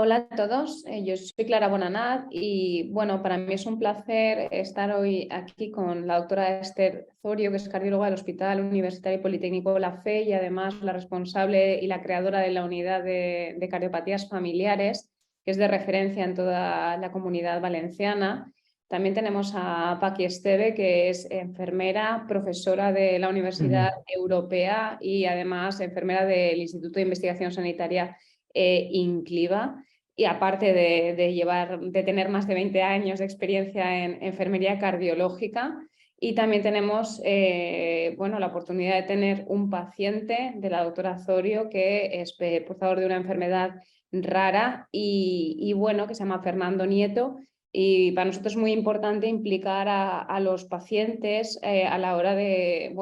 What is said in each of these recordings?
Hola a todos, yo soy Clara Bonanat y bueno, para mí es un placer estar hoy aquí con la doctora Esther Zorio, que es cardióloga del Hospital Universitario y Politécnico La Fe y además la responsable y la creadora de la unidad de cardiopatías familiares, que es de referencia en toda la comunidad valenciana. También tenemos a Paqui Esteve, que es enfermera, profesora de la Universidad Europea y además enfermera del Instituto de Investigación Sanitaria INCLIVA. Y aparte de tener más de 20 años de experiencia en enfermería cardiológica. Y también tenemos la oportunidad de tener un paciente de la doctora Zorio que es portador de una enfermedad rara y que se llama Fernando Nieto. Y para nosotros es muy importante implicar a los pacientes a la hora de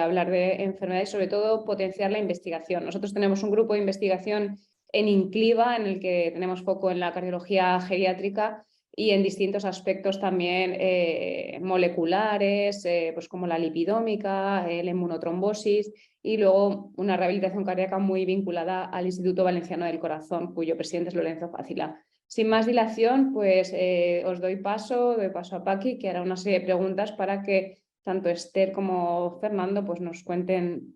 hablar de enfermedades y sobre todo potenciar la investigación. Nosotros tenemos un grupo de investigación en INCLIVA, en el que tenemos foco en la cardiología geriátrica y en distintos aspectos también moleculares, pues como la lipidómica, la inmunotrombosis y luego una rehabilitación cardíaca muy vinculada al Instituto Valenciano del Corazón, cuyo presidente es Lorenzo Fácila. Sin más dilación, pues os doy paso a Paqui, que hará una serie de preguntas para que tanto Esther como Fernando pues, nos cuenten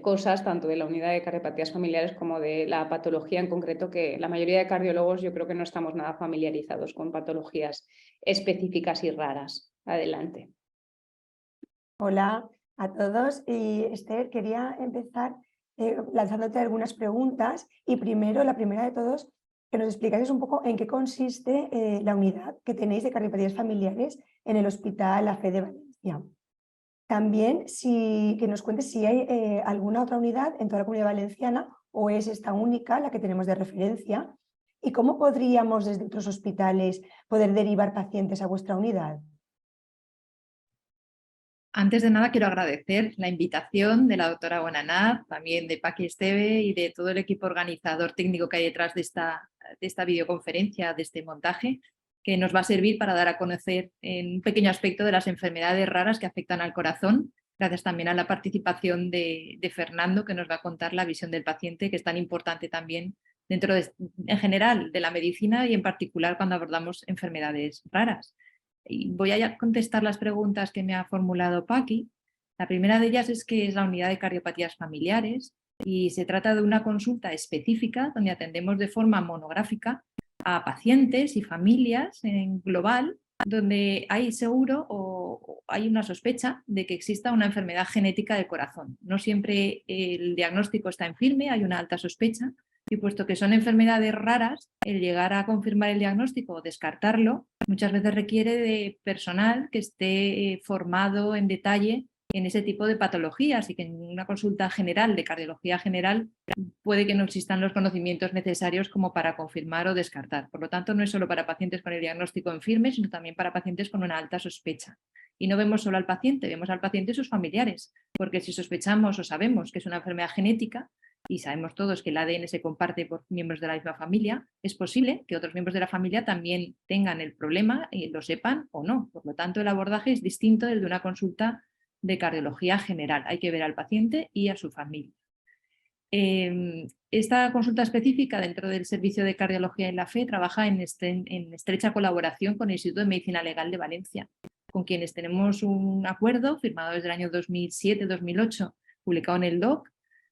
cosas tanto de la unidad de cardiopatías familiares como de la patología en concreto, que la mayoría de cardiólogos yo creo que no estamos nada familiarizados con patologías específicas y raras. Adelante. Hola a todos y Esther, quería empezar lanzándote algunas preguntas y primero, la primera de todos, que nos explicases un poco en qué consiste la unidad que tenéis de cardiopatías familiares en el Hospital La Fe de Valencia. También que nos cuentes si hay alguna otra unidad en toda la Comunidad Valenciana o es esta única la que tenemos de referencia y cómo podríamos desde otros hospitales poder derivar pacientes a vuestra unidad. Antes de nada quiero agradecer la invitación de la doctora Bonanat, también de Paqui Esteve y de todo el equipo organizador técnico que hay detrás de esta videoconferencia, de este montaje, que nos va a servir para dar a conocer en un pequeño aspecto de las enfermedades raras que afectan al corazón, gracias también a la participación de Fernando, que nos va a contar la visión del paciente, que es tan importante también en general de la medicina y en particular cuando abordamos enfermedades raras. Y voy a contestar las preguntas que me ha formulado Paqui. La primera de ellas es que es la unidad de cardiopatías familiares y se trata de una consulta específica donde atendemos de forma monográfica a pacientes y familias en global donde hay seguro o hay una sospecha de que exista una enfermedad genética del corazón. No siempre el diagnóstico está en firme, hay una alta sospecha y puesto que son enfermedades raras, el llegar a confirmar el diagnóstico o descartarlo muchas veces requiere de personal que esté formado en detalle en ese tipo de patologías y que en una consulta general de cardiología general puede que no existan los conocimientos necesarios como para confirmar o descartar. Por lo tanto, no es solo para pacientes con el diagnóstico en firme, sino también para pacientes con una alta sospecha. Y no vemos solo al paciente, vemos al paciente y sus familiares, porque si sospechamos o sabemos que es una enfermedad genética, y sabemos todos que el ADN se comparte por miembros de la misma familia, es posible que otros miembros de la familia también tengan el problema y lo sepan o no. Por lo tanto, el abordaje es distinto del de una consulta de cardiología general. Hay que ver al paciente y a su familia. Esta consulta específica dentro del Servicio de Cardiología en la Fe trabaja en estrecha colaboración con el Instituto de Medicina Legal de Valencia, con quienes tenemos un acuerdo firmado desde el año 2007-2008, publicado en el DOC,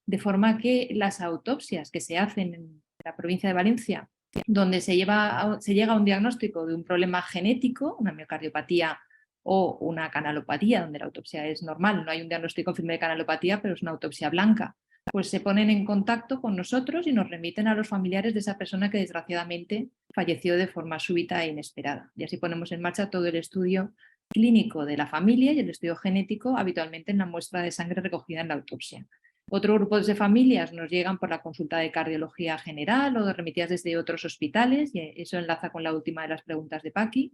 de forma que las autopsias que se hacen en la provincia de Valencia, donde se llega a un diagnóstico de un problema genético, una miocardiopatía o una canalopatía, donde la autopsia es normal, no hay un diagnóstico firme de canalopatía, pero es una autopsia blanca, pues se ponen en contacto con nosotros y nos remiten a los familiares de esa persona que desgraciadamente falleció de forma súbita e inesperada. Y así ponemos en marcha todo el estudio clínico de la familia y el estudio genético habitualmente en la muestra de sangre recogida en la autopsia. Otros grupos de familias nos llegan por la consulta de cardiología general o remitidas desde otros hospitales, y eso enlaza con la última de las preguntas de Paqui.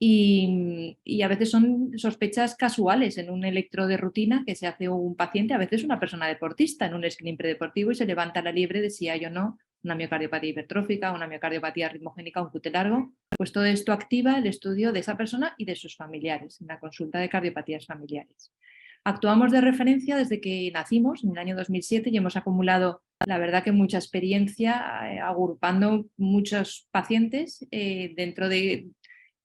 Y a veces son sospechas casuales en un electro de rutina que se hace un paciente, a veces una persona deportista, en un screening predeportivo y se levanta la liebre de si hay o no una miocardiopatía hipertrófica, una miocardiopatía ritmogénica, un QT largo. Pues todo esto activa el estudio de esa persona y de sus familiares en la consulta de cardiopatías familiares. Actuamos de referencia desde que nacimos, en el año 2007, y hemos acumulado la verdad que mucha experiencia agrupando muchos pacientes dentro de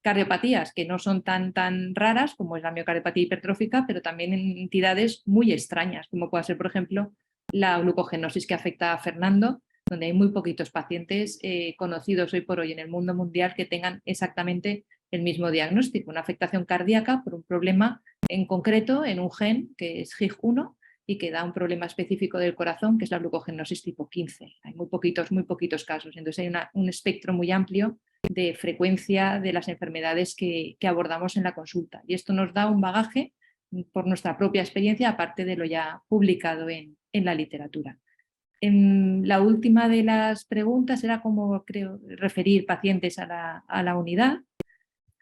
cardiopatías que no son tan raras como es la miocardiopatía hipertrófica, pero también en entidades muy extrañas, como puede ser, por ejemplo, la glucogenosis que afecta a Fernando, donde hay muy poquitos pacientes conocidos hoy por hoy en el mundo mundial que tengan exactamente el mismo diagnóstico, una afectación cardíaca por un problema en concreto en un gen que es HIG1 y que da un problema específico del corazón, que es la glucogenosis tipo 15. Hay muy poquitos casos. Entonces hay un espectro muy amplio de frecuencia de las enfermedades que abordamos en la consulta. Y esto nos da un bagaje por nuestra propia experiencia, aparte de lo ya publicado en la literatura. La última de las preguntas era cómo creo referir pacientes a la unidad.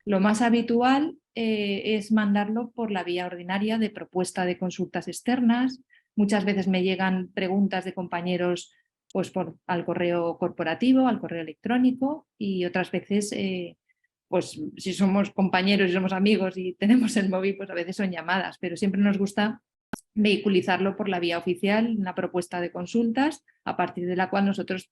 Lo más habitual es mandarlo por la vía ordinaria de propuesta de consultas externas. Muchas veces me llegan preguntas de compañeros pues al correo corporativo, al correo electrónico, y otras veces, pues si somos compañeros y somos amigos y tenemos el móvil, pues a veces son llamadas, pero siempre nos gusta vehiculizarlo por la vía oficial, una propuesta de consultas, a partir de la cual nosotros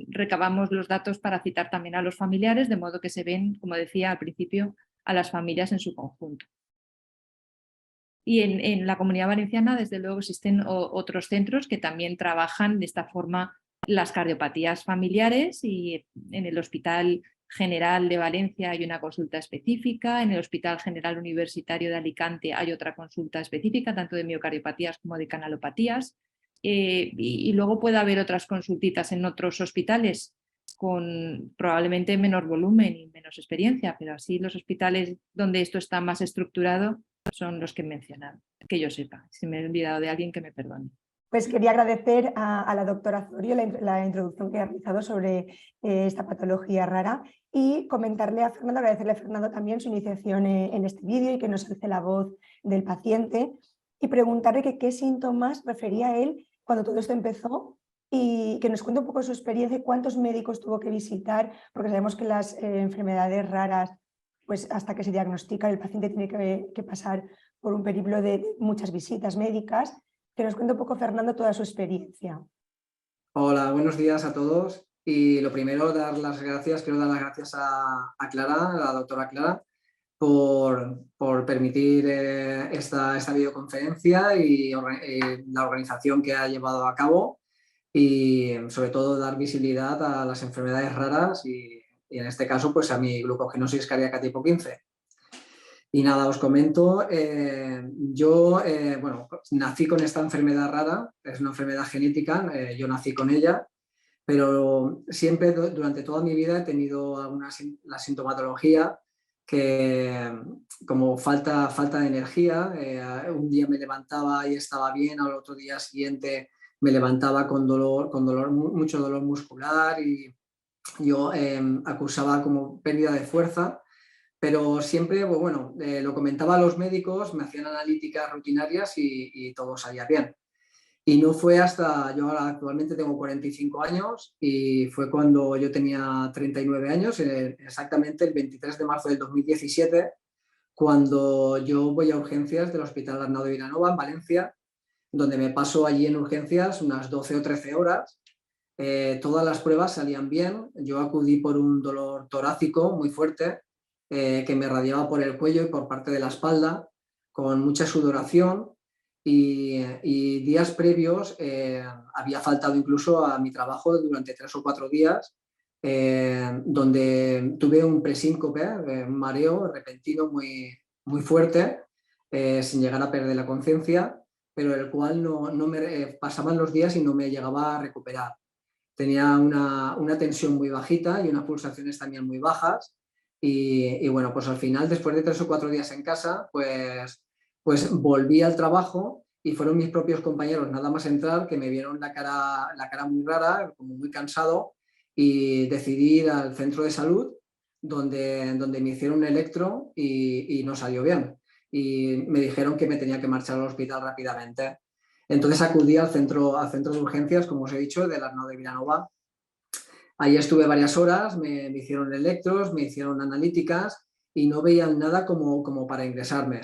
recabamos los datos para citar también a los familiares, de modo que se ven, como decía al principio, a las familias en su conjunto. Y en la Comunidad Valenciana, desde luego, existen otros centros que también trabajan de esta forma las cardiopatías familiares, y en el Hospital General de Valencia hay una consulta específica, en el Hospital General Universitario de Alicante hay otra consulta específica, tanto de miocardiopatías como de canalopatías, y luego puede haber otras consultitas en otros hospitales con probablemente menor volumen y menos experiencia, pero así los hospitales donde esto está más estructurado son los que he mencionado, que yo sepa. Si me he olvidado de alguien, que me perdone. Pues quería agradecer a la doctora Zorio la introducción que ha realizado sobre esta patología rara, y comentarle a Fernando, agradecerle a Fernando también su iniciación en este vídeo y que nos alce la voz del paciente, y preguntarle qué síntomas refería él cuando todo esto empezó, y que nos cuente un poco su experiencia, cuántos médicos tuvo que visitar, porque sabemos que las enfermedades raras, pues hasta que se diagnostica, el paciente tiene que pasar por un periplo de muchas visitas médicas. Que nos cuente un poco, Fernando, toda su experiencia. Hola, buenos días a todos. Y lo primero, quiero dar las gracias a Clara, a la doctora Clara, por permitir esta videoconferencia y la organización que ha llevado a cabo, y sobre todo dar visibilidad a las enfermedades raras y en este caso pues a mi glucogenosis cardíaca tipo 15. Y nada, os comento, yo nací con esta enfermedad rara, es una enfermedad genética, yo nací con ella, pero siempre durante toda mi vida he tenido la sintomatología que, como falta de energía, un día me levantaba y estaba bien, al otro día siguiente me levantaba con mucho dolor muscular, y yo acusaba como pérdida de fuerza. Pero siempre, pues bueno, lo comentaba a los médicos, me hacían analíticas rutinarias y todo salía bien. Y no fue hasta, yo ahora actualmente tengo 45 años, y fue cuando yo tenía 39 años, exactamente el 23 de marzo del 2017, cuando yo voy a urgencias del Hospital Arnau de Vilanova, en Valencia, donde me paso allí en urgencias unas 12 o 13 horas. Todas las pruebas salían bien. Yo acudí por un dolor torácico muy fuerte, que me radiaba por el cuello y por parte de la espalda, con mucha sudoración, y días previos había faltado incluso a mi trabajo durante 3 o 4 días, donde tuve un presíncope, un mareo repentino muy fuerte, sin llegar a perder la conciencia, pero el cual no me pasaban los días y no me llegaba a recuperar. Tenía una tensión muy bajita y unas pulsaciones también muy bajas, y bueno, pues al final, después de 3 o 4 días en casa, pues volví al trabajo, y fueron mis propios compañeros, nada más entrar, que me vieron la cara muy rara, como muy cansado, y decidí ir al centro de salud, donde me hicieron un electro y no salió bien. Y me dijeron que me tenía que marchar al hospital rápidamente. Entonces acudí al centro de urgencias, como os he dicho, del Arnau de Vilanova. Allí estuve varias horas, me hicieron electros, me hicieron analíticas y no veían nada como para ingresarme.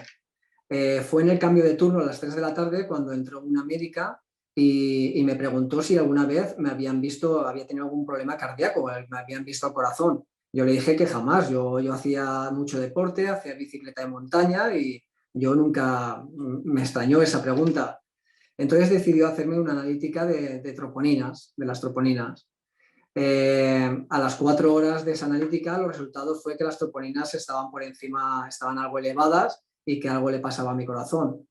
Fue en el cambio de turno a las 3 de la tarde cuando entró una médica y me preguntó si alguna vez me habían visto, había tenido algún problema cardíaco, me habían visto al corazón. Yo le dije que jamás, yo hacía mucho deporte, hacía bicicleta de montaña y yo nunca me extrañó esa pregunta. Entonces decidió hacerme una analítica de troponinas, de las troponinas. A las 4 horas de esa analítica, los resultados fue que las troponinas estaban por encima, estaban algo elevadas y que algo le pasaba a mi corazón.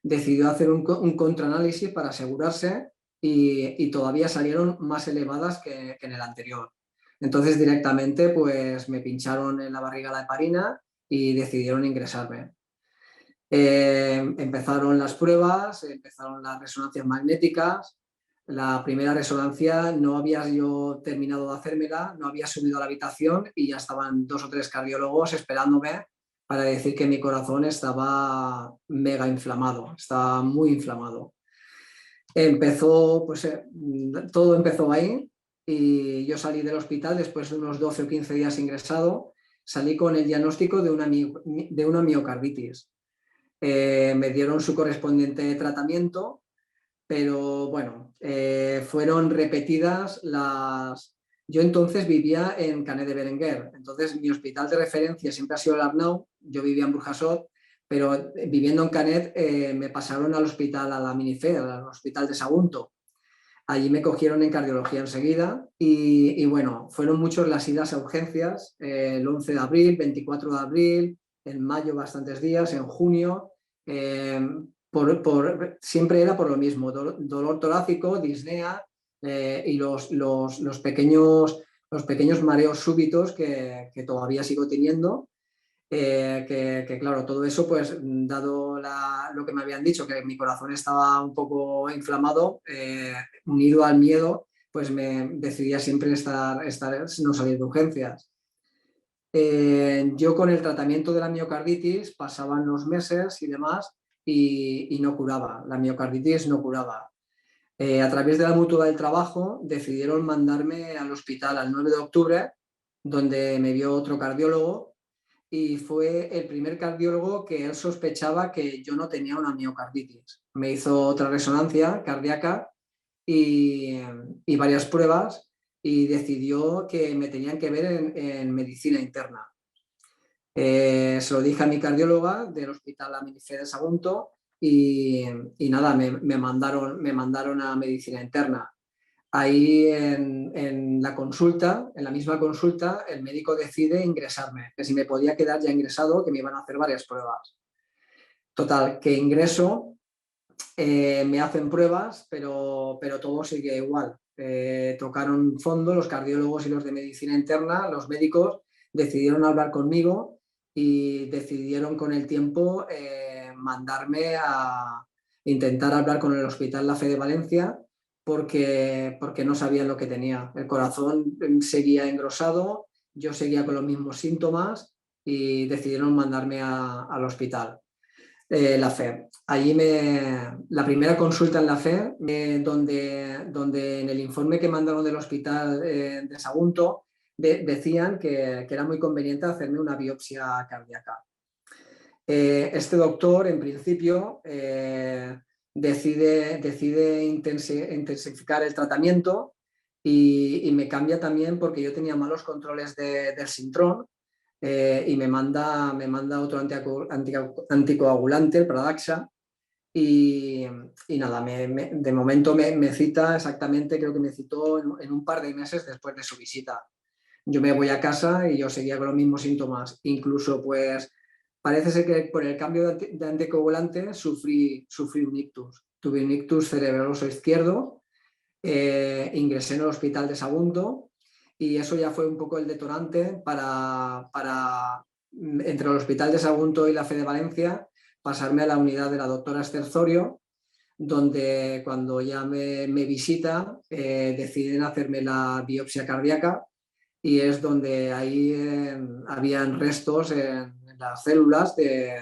Decidió hacer un contraanálisis para asegurarse y todavía salieron más elevadas que en el anterior. Entonces directamente pues me pincharon en la barriga la heparina y decidieron ingresarme. Empezaron las pruebas, empezaron las resonancias magnéticas. La primera resonancia no había yo terminado de hacérmela, no había subido a la habitación y ya estaban 2 o 3 cardiólogos esperándome para decir que mi corazón estaba mega inflamado, estaba muy inflamado. Todo empezó ahí y yo salí del hospital después de unos 12 o 15 días ingresado, salí con el diagnóstico de una miocarditis. Me dieron su correspondiente tratamiento, pero bueno, fueron repetidas las... Yo entonces vivía en Canet de Berenguer, entonces mi hospital de referencia siempre ha sido el Arnau, yo vivía en Burjasot, pero viviendo en Canet me pasaron al hospital, a la Minife, al hospital de Sagunto. Allí me cogieron en cardiología enseguida y bueno, fueron muchas las idas a urgencias, el 11 de abril, 24 de abril, en mayo bastantes días, en junio, siempre era por lo mismo, dolor torácico, disnea y los pequeños mareos súbitos que todavía sigo teniendo. Que claro, todo eso, pues dado lo que me habían dicho, que mi corazón estaba un poco inflamado, unido al miedo, pues me decidía siempre no salir de urgencias. Yo con el tratamiento de la miocarditis pasaban los meses y demás y no curaba, la miocarditis no curaba. A través de la Mutua del Trabajo decidieron mandarme al hospital al 9 de octubre, donde me vio otro cardiólogo y fue el primer cardiólogo que él sospechaba que yo no tenía una miocarditis. Me hizo otra resonancia cardíaca y varias pruebas y decidió que me tenían que ver en medicina interna. Se lo dije a mi cardióloga del hospital La Minife de Sagunto y nada, me mandaron a medicina interna. Ahí en la misma consulta, el médico decide ingresarme, que si me podía quedar ya ingresado, que me iban a hacer varias pruebas. Total, que ingreso, me hacen pruebas, pero todo sigue igual. Tocaron fondo los cardiólogos y los de medicina interna, los médicos decidieron hablar conmigo y decidieron con el tiempo mandarme a intentar hablar con el Hospital La Fe de Valencia porque no sabían lo que tenía. El corazón seguía engrosado, yo seguía con los mismos síntomas y decidieron mandarme al hospital. La Fe. Allí la primera consulta en La Fe, donde en el informe que mandaron del hospital de Sagunto decían que era muy conveniente hacerme una biopsia cardíaca. Este doctor, en principio, decide intensificar el tratamiento y me cambia también porque yo tenía malos controles del sintrón. Y me manda otro anticoagulante, el Pradaxa, y nada, de momento me cita exactamente, creo que me citó en un par de meses después de su visita. Yo me voy a casa y yo seguía con los mismos síntomas, incluso pues parece ser que por el cambio de anticoagulante sufrí un ictus. Tuve un ictus cerebroso izquierdo, ingresé en el hospital de Sagunto. Y eso ya fue un poco el detonante para entre el Hospital de Sagunto y la Fe de Valencia, pasarme a la unidad de la doctora Esther Zorio, donde cuando ya me visita deciden hacerme la biopsia cardíaca y es donde ahí habían restos en las células de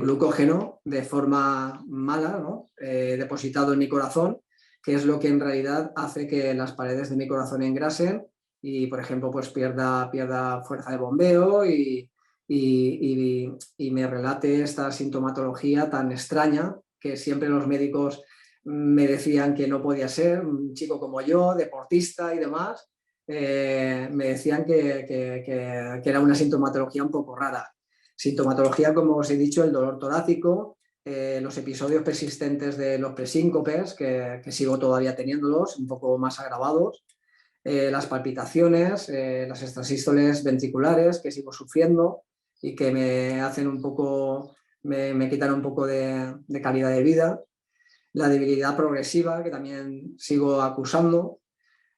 glucógeno de forma mala, ¿no? Depositado en mi corazón, que es lo que en realidad hace que las paredes de mi corazón engrasen y, por ejemplo, pues pierda fuerza de bombeo y y me relate esta sintomatología tan extraña que siempre los médicos me decían que no podía ser, un chico como yo, deportista y demás, me decían que era una sintomatología un poco rara. Sintomatología, como os he dicho, el dolor torácico, los episodios persistentes de los presíncopes, que sigo todavía teniéndolos, un poco más agravados, las palpitaciones, las extrasístoles ventriculares que sigo sufriendo y que me hacen un poco, me quitan un poco de calidad de vida, la debilidad progresiva que también sigo acusando,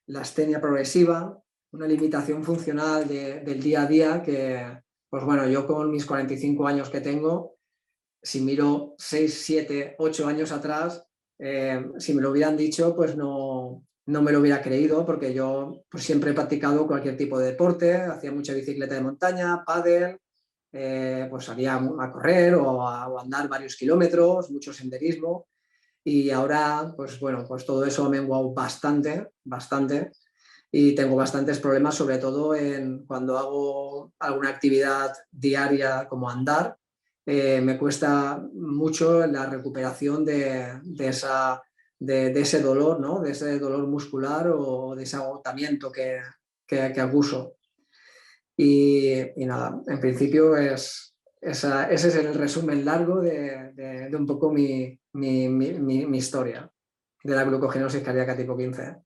la astenia progresiva, una limitación funcional del día a día que, pues bueno, yo con mis 45 años que tengo, si miro 6, 7, 8 años atrás, si me lo hubieran dicho, pues no me lo hubiera creído, porque yo pues siempre he practicado cualquier tipo de deporte, hacía mucha bicicleta de montaña, pádel, pues salía a correr o a andar varios kilómetros, mucho senderismo, y ahora, pues bueno, pues todo eso ha menguado bastante, bastante, y tengo bastantes problemas, sobre todo cuando hago alguna actividad diaria como andar, me cuesta mucho la recuperación de ese dolor, ¿no? De ese dolor muscular o de ese agotamiento que acuso. Y nada, en principio ese es el resumen largo de un poco mi historia de la glucogenosis cardíaca tipo 15.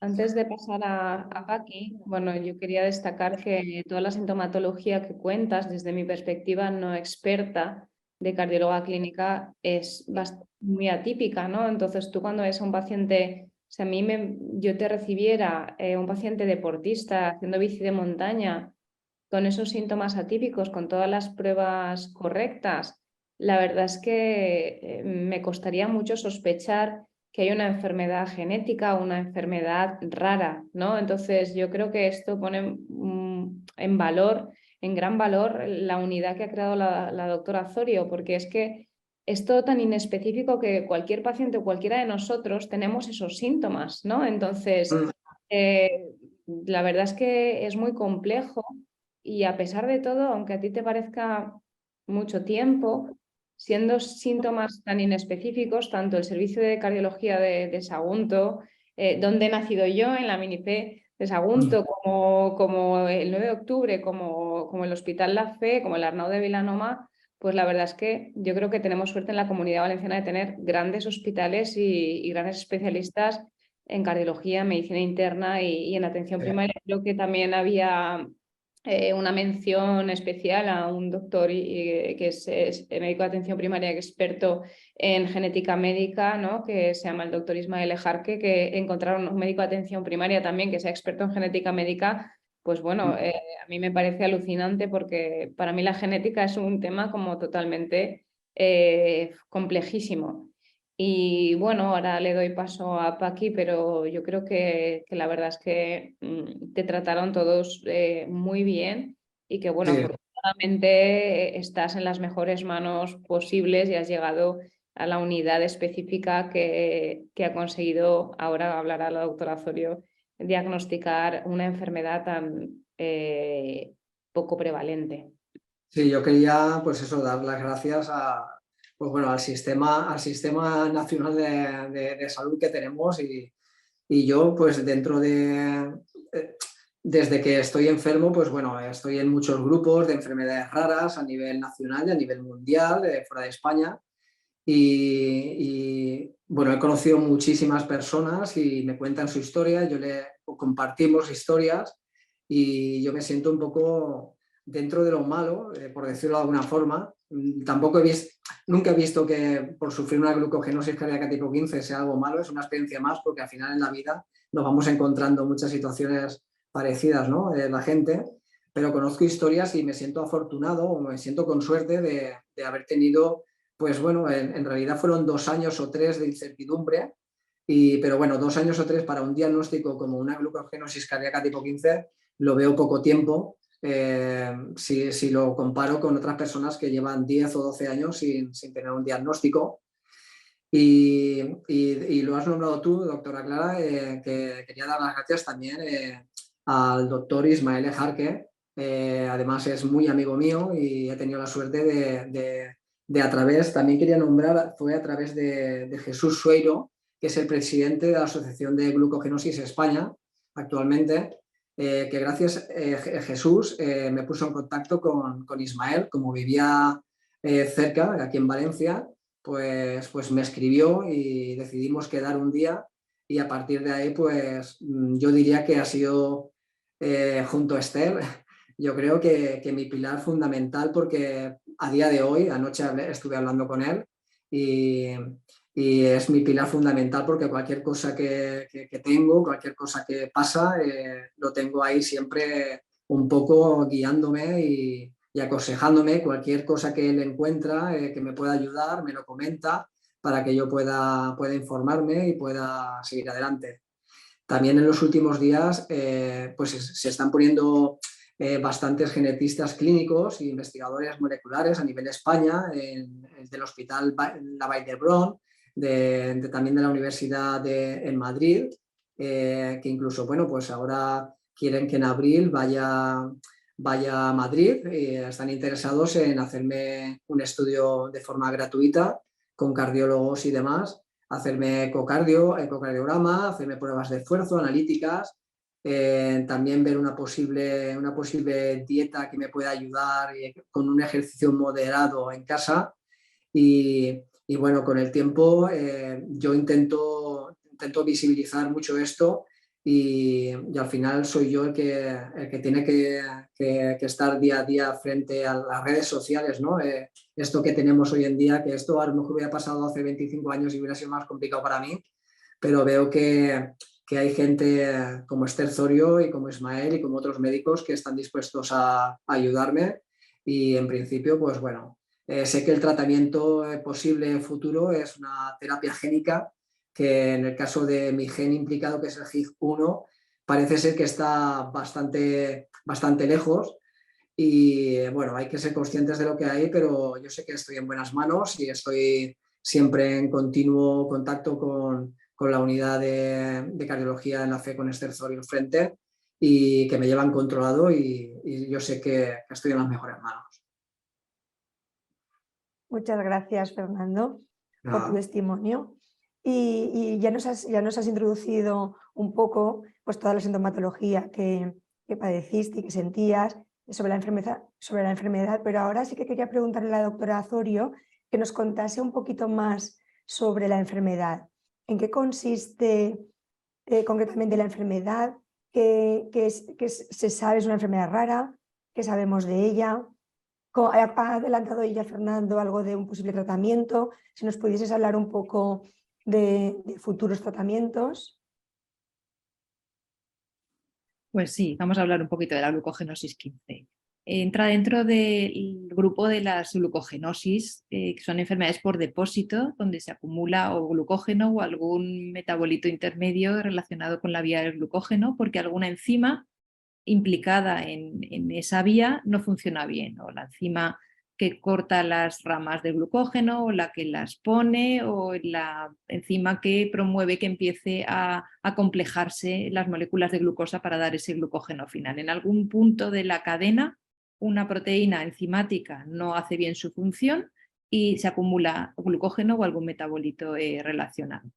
Antes de pasar a Paqui, bueno, yo quería destacar que toda la sintomatología que cuentas, desde mi perspectiva no experta de cardióloga clínica, es muy atípica, ¿no? Entonces, tú cuando ves a un paciente, si a mí yo te recibiera un paciente deportista haciendo bici de montaña, con esos síntomas atípicos, con todas las pruebas correctas, la verdad es que me costaría mucho sospechar que hay una enfermedad genética o una enfermedad rara, ¿no? Entonces yo creo que esto pone en valor, en gran valor, la unidad que ha creado la doctora Zorio, porque es que es todo tan inespecífico que cualquier paciente o cualquiera de nosotros tenemos esos síntomas, ¿no? Entonces, la verdad es que es muy complejo y a pesar de todo, aunque a ti te parezca mucho tiempo, siendo síntomas tan inespecíficos, tanto el servicio de cardiología de Sagunto, donde he nacido yo, en la Minipe de Sagunto, como el 9 de octubre, como el Hospital La Fe, como el Arnau de Vilanoma, pues la verdad es que yo creo que tenemos suerte en la Comunidad Valenciana de tener grandes hospitales y grandes especialistas en cardiología, medicina interna y en atención primaria. Creo que también había una mención especial a un doctor que es médico de atención primaria experto en genética médica, ¿no? Que se llama el doctor Ismael Ejarque, que encontraron un médico de atención primaria también que sea experto en genética médica. Pues bueno, a mí me parece alucinante porque para mí la genética es un tema como totalmente complejísimo. Y bueno, ahora le doy paso a Paqui, pero yo creo que la verdad es que te trataron todos muy bien y que bueno, Sí. afortunadamente estás en las mejores manos posibles y has llegado a la unidad específica que ha conseguido, ahora hablará la doctora Zorio, diagnosticar una enfermedad tan poco prevalente. Sí, yo quería, pues eso, dar las gracias pues bueno, al sistema nacional de salud que tenemos y yo, pues desde que estoy enfermo, pues bueno, estoy en muchos grupos de enfermedades raras a nivel nacional y a nivel mundial, fuera de España. Bueno, he conocido muchísimas personas y me cuentan su historia, compartimos historias y yo me siento un poco dentro de lo malo, por decirlo de alguna forma. Nunca he visto que por sufrir una glucogenosis cardíaca tipo 15 sea algo malo, es una experiencia más porque al final en la vida nos vamos encontrando muchas situaciones parecidas, ¿no? La gente, pero conozco historias y me siento afortunado o me siento con suerte de haber tenido, pues bueno, en realidad fueron 2 años o 3 de incertidumbre, pero bueno, 2 años o 3 para un diagnóstico como una glucogenosis cardíaca tipo 15 lo veo poco tiempo si lo comparo con otras personas que llevan 10 o 12 años sin tener un diagnóstico. Y lo has nombrado tú, doctora Clara, que quería dar las gracias también al doctor Ismael Ejarque, además es muy amigo mío y he tenido la suerte de a través, también quería nombrar, fue a través de Jesús Sueiro, que es el presidente de la Asociación de Glucogenosis España actualmente, que gracias a Jesús me puso en contacto con Ismael, como vivía cerca, aquí en Valencia, pues me escribió y decidimos quedar un día y a partir de ahí pues yo diría que ha sido junto a Esther, yo creo que mi pilar fundamental porque a día de hoy, anoche estuve hablando con él y, y es mi pilar fundamental porque cualquier cosa que tengo, cualquier cosa que pasa, lo tengo ahí siempre un poco guiándome y aconsejándome. Cualquier cosa que él encuentra que me pueda ayudar, me lo comenta para que yo pueda informarme y pueda seguir adelante. También en los últimos días pues se están poniendo bastantes genetistas clínicos e investigadores moleculares a nivel de España, del Hospital La Vall d'Hebron, también de la Universidad en Madrid, que incluso, bueno, pues ahora quieren que en abril vaya a Madrid y están interesados en hacerme un estudio de forma gratuita con cardiólogos y demás, hacerme ecocardiograma, hacerme pruebas de esfuerzo, analíticas, también ver una posible dieta que me pueda ayudar con un ejercicio moderado en casa y bueno, con el tiempo yo intento visibilizar mucho esto y al final soy yo el que tiene que estar día a día frente a las redes sociales, ¿no? Esto que tenemos hoy en día, que esto a lo mejor hubiera pasado hace 25 años y hubiera sido más complicado para mí, pero veo que hay gente como Esther Zorio y como Ismael y como otros médicos que están dispuestos a ayudarme y en principio, pues bueno, sé que el tratamiento posible futuro es una terapia génica que en el caso de mi gen implicado, que es el HIG1, parece ser que está bastante lejos y bueno, hay que ser conscientes de lo que hay, pero yo sé que estoy en buenas manos y estoy siempre en continuo contacto con la unidad de cardiología en la FE con Esther Zorio al frente y que me llevan controlado y yo sé que estoy en las mejores manos. Muchas gracias, Fernando, por tu testimonio. Y ya nos has introducido un poco pues, toda la sintomatología que padeciste y que sentías sobre la enfermedad, pero ahora sí que quería preguntarle a la doctora Zorio que nos contase un poquito más sobre la enfermedad. ¿En qué consiste concretamente la enfermedad? ¿Qué se sabe es una enfermedad rara? ¿Qué sabemos de ella? Ha adelantado ella, Fernando, algo de un posible tratamiento. Si nos pudieses hablar un poco de futuros tratamientos. Pues sí, vamos a hablar un poquito de la glucogenosis 15. Entra dentro del grupo de las glucogenosis, que son enfermedades por depósito, donde se acumula o glucógeno o algún metabolito intermedio relacionado con la vía del glucógeno, porque alguna enzima implicada en esa vía no funciona bien, o la enzima que corta las ramas de glucógeno, o la que las pone, o la enzima que promueve que empiece a complejarse las moléculas de glucosa para dar ese glucógeno final. En algún punto de la cadena, una proteína enzimática no hace bien su función y se acumula glucógeno o algún metabolito relacionado.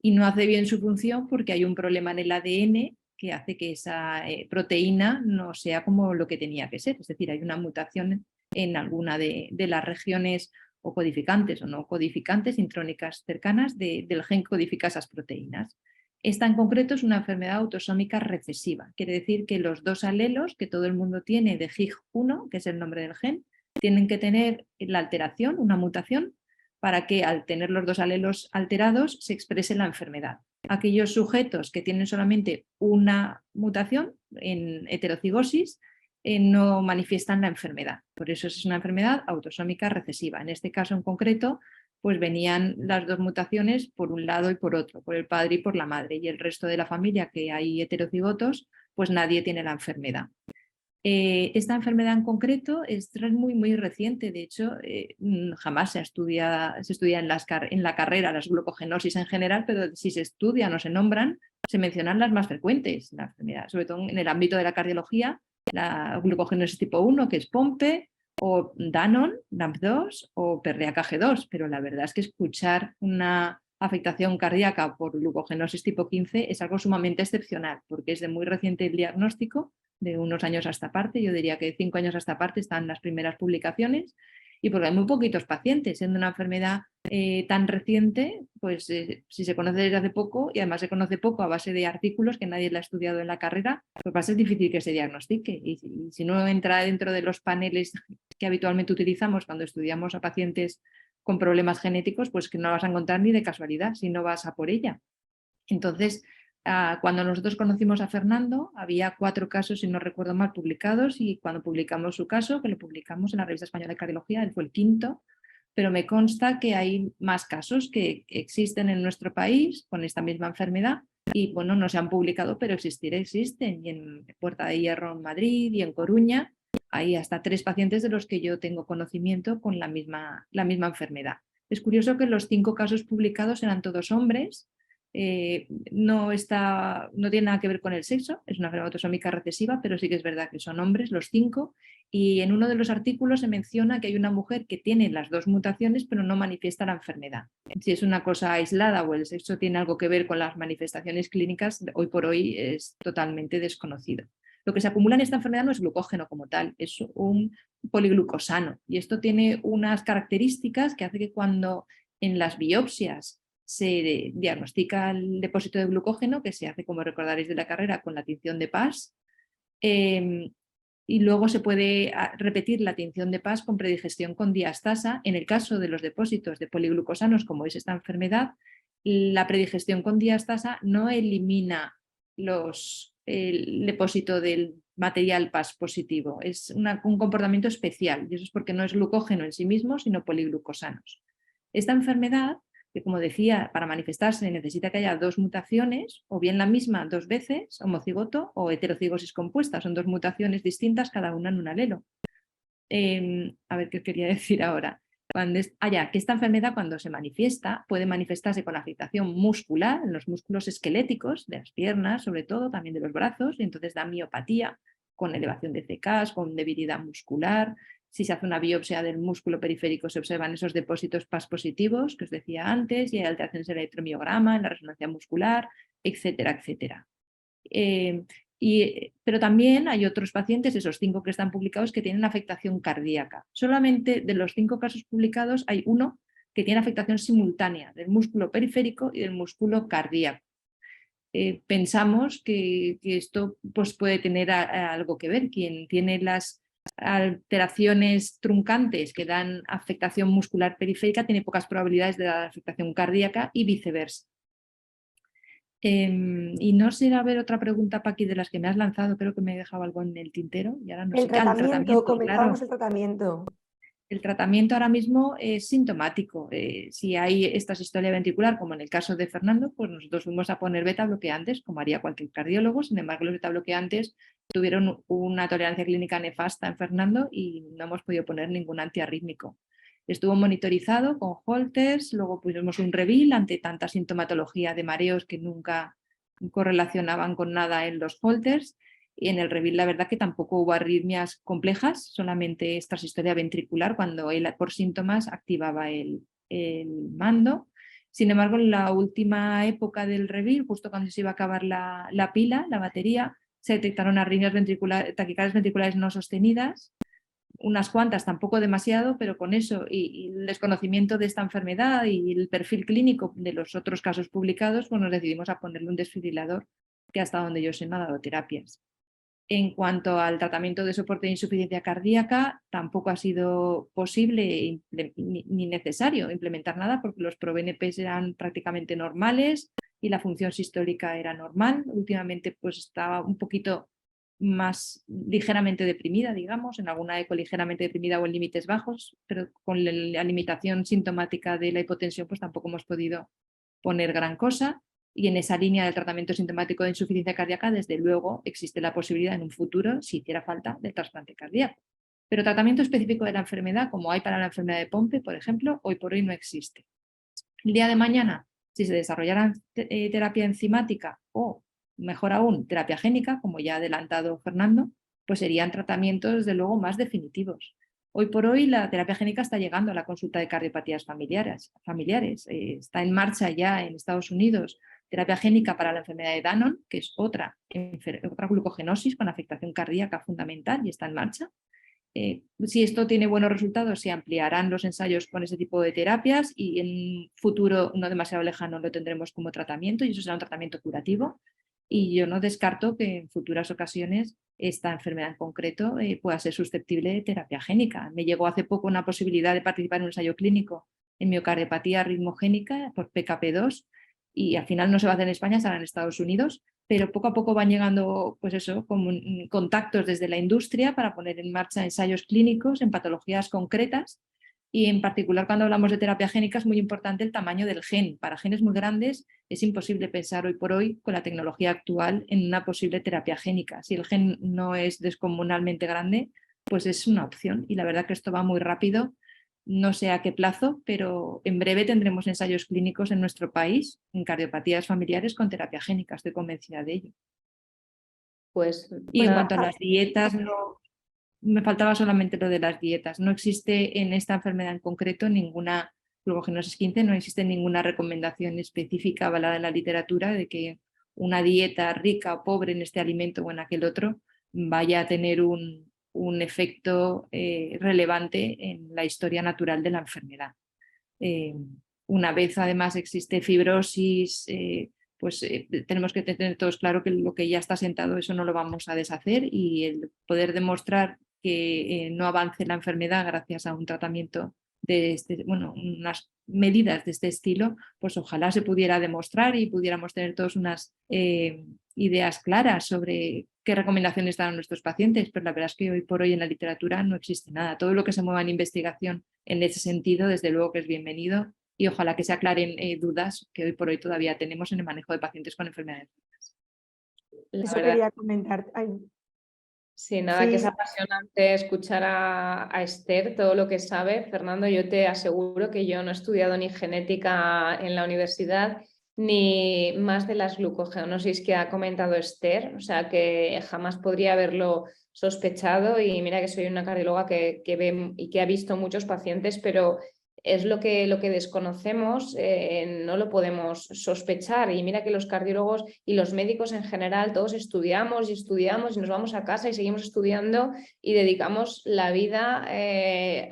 Y no hace bien su función porque hay un problema en el ADN que hace que esa proteína no sea como lo que tenía que ser. Es decir, hay una mutación en alguna de las regiones o codificantes o no codificantes intrónicas cercanas del gen que codifica esas proteínas. Esta en concreto es una enfermedad autosómica recesiva. Quiere decir que los dos alelos que todo el mundo tiene de HIG1, que es el nombre del gen, tienen que tener la alteración, una mutación, para que al tener los dos alelos alterados se exprese la enfermedad. Aquellos sujetos que tienen solamente una mutación en heterocigosis no manifiestan la enfermedad. Por eso es una enfermedad autosómica recesiva. En este caso en concreto, pues venían las dos mutaciones por un lado y por otro, por el padre y por la madre, y el resto de la familia que hay heterocigotos, pues nadie tiene la enfermedad. Esta enfermedad en concreto es muy reciente, de hecho jamás se estudia en la carrera las glucogenosis en general, pero si se estudian o se nombran, se mencionan las más frecuentes, la enfermedad, sobre todo en el ámbito de la cardiología, la glucogenosis tipo 1, que es POMPE, o Danon, DAMP2 o PERREA KG2, pero la verdad es que escuchar una afectación cardíaca por glucogenosis tipo 15 es algo sumamente excepcional, porque es de muy reciente el diagnóstico, de unos años a esta parte, yo diría que de 5 años a esta parte están las primeras publicaciones, y porque hay muy poquitos pacientes, siendo una enfermedad tan reciente, pues si se conoce desde hace poco, y además se conoce poco a base de artículos que nadie la ha estudiado en la carrera, pues va a ser difícil que se diagnostique, y si no entra dentro de los paneles que habitualmente utilizamos cuando estudiamos a pacientes con problemas genéticos, pues que no la vas a encontrar ni de casualidad si no vas a por ella. Entonces, cuando nosotros conocimos a Fernando, había 4 casos, si no recuerdo mal, publicados, y cuando publicamos su caso, que lo publicamos en la Revista Española de Cardiología, él fue el 5º, pero me consta que hay más casos que existen en nuestro país con esta misma enfermedad y bueno, no se han publicado, pero existir existen, y en Puerta de Hierro en Madrid y en Coruña hay hasta 3 pacientes de los que yo tengo conocimiento con la misma enfermedad. Es curioso que los 5 casos publicados eran todos hombres. No tiene nada que ver con el sexo, es una enfermedad autosómica recesiva, pero sí que es verdad que son hombres los 5, y en uno de los artículos se menciona que hay una mujer que tiene las 2 mutaciones pero no manifiesta la enfermedad. Si es una cosa aislada o el sexo tiene algo que ver con las manifestaciones clínicas, hoy por hoy es totalmente desconocido. Lo que se acumula en esta enfermedad no es glucógeno como tal, es un poliglucosano, y esto tiene unas características que hace que cuando en las biopsias se diagnostica el depósito de glucógeno, que se hace, como recordaréis de la carrera, con la tinción de PAS, y luego se puede repetir la tinción de PAS con predigestión con diastasa. En el caso de los depósitos de poliglucosanos, como es esta enfermedad, la predigestión con diastasa no elimina el depósito del material PAS positivo, es un comportamiento especial, y eso es porque no es glucógeno en sí mismo, sino poliglucosanos. Esta enfermedad, que como decía, para manifestarse necesita que haya 2 mutaciones, o bien la misma 2 veces, homocigoto, o heterocigosis compuesta, son 2 mutaciones distintas, cada una en un alelo. A ver qué os quería decir ahora. Que esta enfermedad, cuando se manifiesta, puede manifestarse con afectación muscular, en los músculos esqueléticos, de las piernas sobre todo, también de los brazos, y entonces da miopatía, con elevación de CKs, con debilidad muscular. Si se hace una biopsia del músculo periférico se observan esos depósitos PAS positivos que os decía antes, y hay alteraciones en el electromiograma, en la resonancia muscular, etcétera, etcétera. Pero también hay otros pacientes, esos 5 que están publicados, que tienen afectación cardíaca. Solamente de los 5 casos publicados hay uno que tiene afectación simultánea del músculo periférico y del músculo cardíaco. Pensamos que esto pues, puede tener algo que ver. Quien tiene las alteraciones truncantes que dan afectación muscular periférica tiene pocas probabilidades de dar afectación cardíaca y viceversa. Y no sé, a ver, otra pregunta, Paqui, de las que me has lanzado, creo que me he dejado algo en el tintero y ahora no sé. El tratamiento, Claro. comentábamos el tratamiento. El tratamiento ahora mismo es sintomático. Si hay esta sistolia ventricular, como en el caso de Fernando, pues nosotros fuimos a poner beta bloqueantes, como haría cualquier cardiólogo. Sin embargo, los beta bloqueantes tuvieron una tolerancia clínica nefasta en Fernando y no hemos podido poner ningún antiarrítmico. Estuvo monitorizado con Holters, luego pusimos un Revil ante tanta sintomatología de mareos que nunca correlacionaban con nada en los Holters. Y en el Revil la verdad que tampoco hubo arritmias complejas, solamente esta historia ventricular cuando él por síntomas activaba el mando. Sin embargo, en la última época del Revil, justo cuando se iba a acabar la pila, la batería, se detectaron arritmias taquicardias ventriculares no sostenidas, unas cuantas, tampoco demasiado, pero con eso y el desconocimiento de esta enfermedad y el perfil clínico de los otros casos publicados, pues nos decidimos a ponerle un desfibrilador, que hasta donde yo sé no ha dado terapias. En cuanto al tratamiento de soporte de insuficiencia cardíaca, tampoco ha sido posible ni necesario implementar nada porque los ProBNPs eran prácticamente normales y la función sistólica era normal. Últimamente pues estaba un poquito más ligeramente deprimida, digamos, en alguna eco ligeramente deprimida o en límites bajos, pero con la limitación sintomática de la hipotensión pues tampoco hemos podido poner gran cosa. Y en esa línea del tratamiento sintomático de insuficiencia cardíaca, desde luego, existe la posibilidad en un futuro, si hiciera falta, del trasplante cardíaco. Pero tratamiento específico de la enfermedad, como hay para la enfermedad de Pompe, por ejemplo, hoy por hoy no existe. El día de mañana, si se desarrollara terapia enzimática o, mejor aún, terapia génica, como ya ha adelantado Fernando, pues serían tratamientos desde luego más definitivos. Hoy por hoy la terapia génica está llegando a la consulta de cardiopatías familiares. Está en marcha ya en Estados Unidos terapia génica para la enfermedad de Danon, que es otra glucogenosis con afectación cardíaca fundamental y está en marcha. Si esto tiene buenos resultados, se ampliarán los ensayos con ese tipo de terapias y en un futuro no demasiado lejano lo tendremos como tratamiento y eso será un tratamiento curativo. Y yo no descarto que en futuras ocasiones esta enfermedad en concreto pueda ser susceptible de terapia génica. Me llegó hace poco una posibilidad de participar en un ensayo clínico en miocardiopatía ritmogénica por PKP2 y al final no se va a hacer en España, será en Estados Unidos, pero poco a poco van llegando pues eso, como contactos desde la industria para poner en marcha ensayos clínicos en patologías concretas y en particular cuando hablamos de terapia génica es muy importante el tamaño del gen. Para genes muy grandes es imposible pensar hoy por hoy con la tecnología actual en una posible terapia génica. Si el gen no es descomunalmente grande, pues es una opción y la verdad que esto va muy rápido. No sé a qué plazo, pero en breve tendremos ensayos clínicos en nuestro país en cardiopatías familiares con terapia génica, estoy convencida de ello. Pues Y en cuanto a las dietas, me faltaba solamente lo de las dietas. No existe en esta enfermedad en concreto ninguna, glucogenosis 15, no existe ninguna recomendación específica avalada en la literatura de que una dieta rica o pobre en este alimento o en aquel otro vaya a tener un efecto relevante en la historia natural de la enfermedad. Una vez además existe fibrosis, tenemos que tener todos claro que lo que ya está sentado eso no lo vamos a deshacer y el poder demostrar que no avance la enfermedad gracias a un tratamiento de unas medidas de este estilo, pues ojalá se pudiera demostrar y pudiéramos tener todos unas ideas claras sobre qué recomendaciones dan a nuestros pacientes, pero la verdad es que hoy por hoy en la literatura no existe nada. Todo lo que se mueva en investigación en ese sentido, desde luego que es bienvenido y ojalá que se aclaren dudas que hoy por hoy todavía tenemos en el manejo de pacientes con enfermedades. Eso quería comentar. Ay. Sí, nada, que es Sí. apasionante escuchar a Esther todo lo que sabe. Fernando, yo te aseguro que yo no he estudiado ni genética en la universidad ni más de las glucogenosis que ha comentado Esther, o sea que jamás podría haberlo sospechado y mira que soy una cardióloga que ve y que ha visto muchos pacientes, pero es lo que desconocemos, no lo podemos sospechar. Y mira que los cardiólogos y los médicos en general, todos estudiamos y estudiamos y nos vamos a casa y seguimos estudiando y dedicamos la vida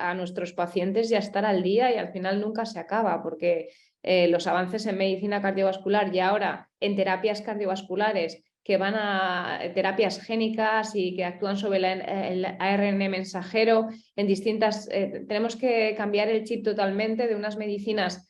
a nuestros pacientes y a estar al día y al final nunca se acaba porque los avances en medicina cardiovascular y ahora en terapias cardiovasculares que van a terapias génicas y que actúan sobre el ARN mensajero en distintas... tenemos que cambiar el chip totalmente de unas medicinas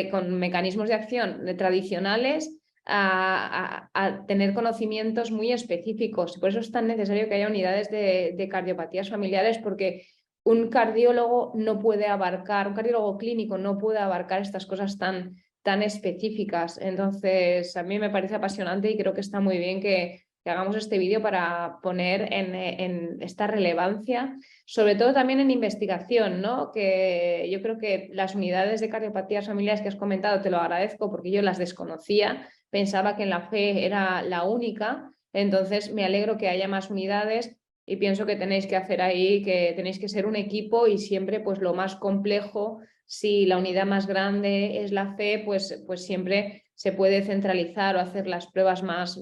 con mecanismos de acción tradicionales a tener conocimientos muy específicos. Por eso es tan necesario que haya unidades de cardiopatías familiares porque un cardiólogo no puede abarcar, un cardiólogo clínico no puede abarcar estas cosas tan específicas. Entonces, a mí me parece apasionante y creo que está muy bien que hagamos este vídeo para poner en esta relevancia, sobre todo también en investigación, ¿no? Que yo creo que las unidades de cardiopatías familiares que has comentado te lo agradezco porque yo las desconocía, pensaba que en la FE era la única, entonces me alegro que haya más unidades y pienso que tenéis que hacer ahí, que tenéis que ser un equipo y siempre pues lo más complejo. Si la unidad más grande es la FE, pues siempre se puede centralizar o hacer las pruebas más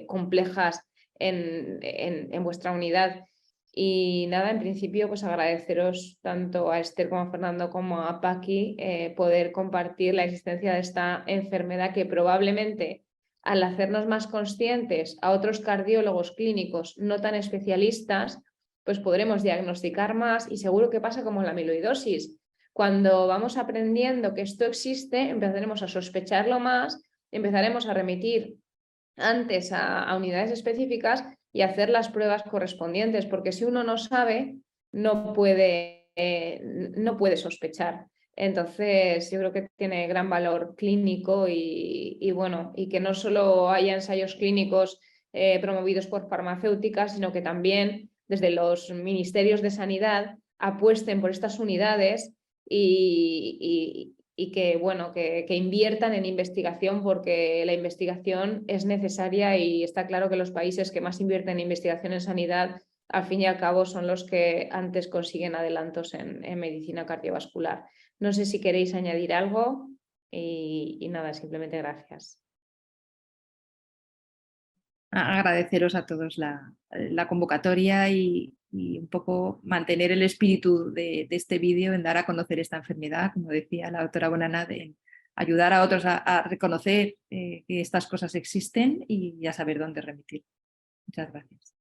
complejas en vuestra unidad. Y nada, en principio, pues agradeceros tanto a Esther como a Fernando como a Paqui poder compartir la existencia de esta enfermedad que probablemente al hacernos más conscientes a otros cardiólogos clínicos no tan especialistas, pues podremos diagnosticar más y seguro que pasa como la amiloidosis. Cuando vamos aprendiendo que esto existe, empezaremos a sospecharlo más, empezaremos a remitir antes a unidades específicas y hacer las pruebas correspondientes, porque si uno no sabe, no puede sospechar. Entonces, yo creo que tiene gran valor clínico y bueno, y que no solo haya ensayos clínicos promovidos por farmacéuticas, sino que también desde los ministerios de sanidad apuesten por estas unidades y y que, bueno, que inviertan en investigación, porque la investigación es necesaria y está claro que los países que más invierten en investigación en sanidad, al fin y al cabo, son los que antes consiguen adelantos en medicina cardiovascular. No sé si queréis añadir algo y nada, simplemente gracias. Agradeceros a todos la convocatoria y un poco mantener el espíritu de este vídeo en dar a conocer esta enfermedad, como decía la doctora Bonanat, en ayudar a otros a reconocer que estas cosas existen y a saber dónde remitir. Muchas gracias.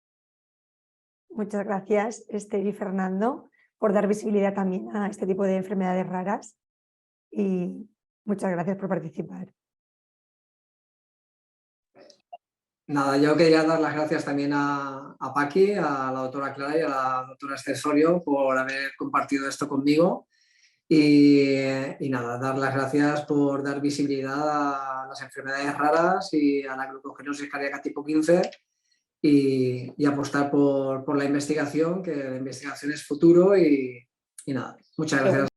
Muchas gracias, Esther y Fernando, por dar visibilidad también a este tipo de enfermedades raras y muchas gracias por participar. Nada, yo quería dar las gracias también a Paqui, a la doctora Clara y a la doctora Esther Sorio por haber compartido esto conmigo y nada, dar las gracias por dar visibilidad a las enfermedades raras y a la glucogenosis cardíaca tipo 15 y apostar por la investigación, que la investigación es futuro y nada, muchas gracias.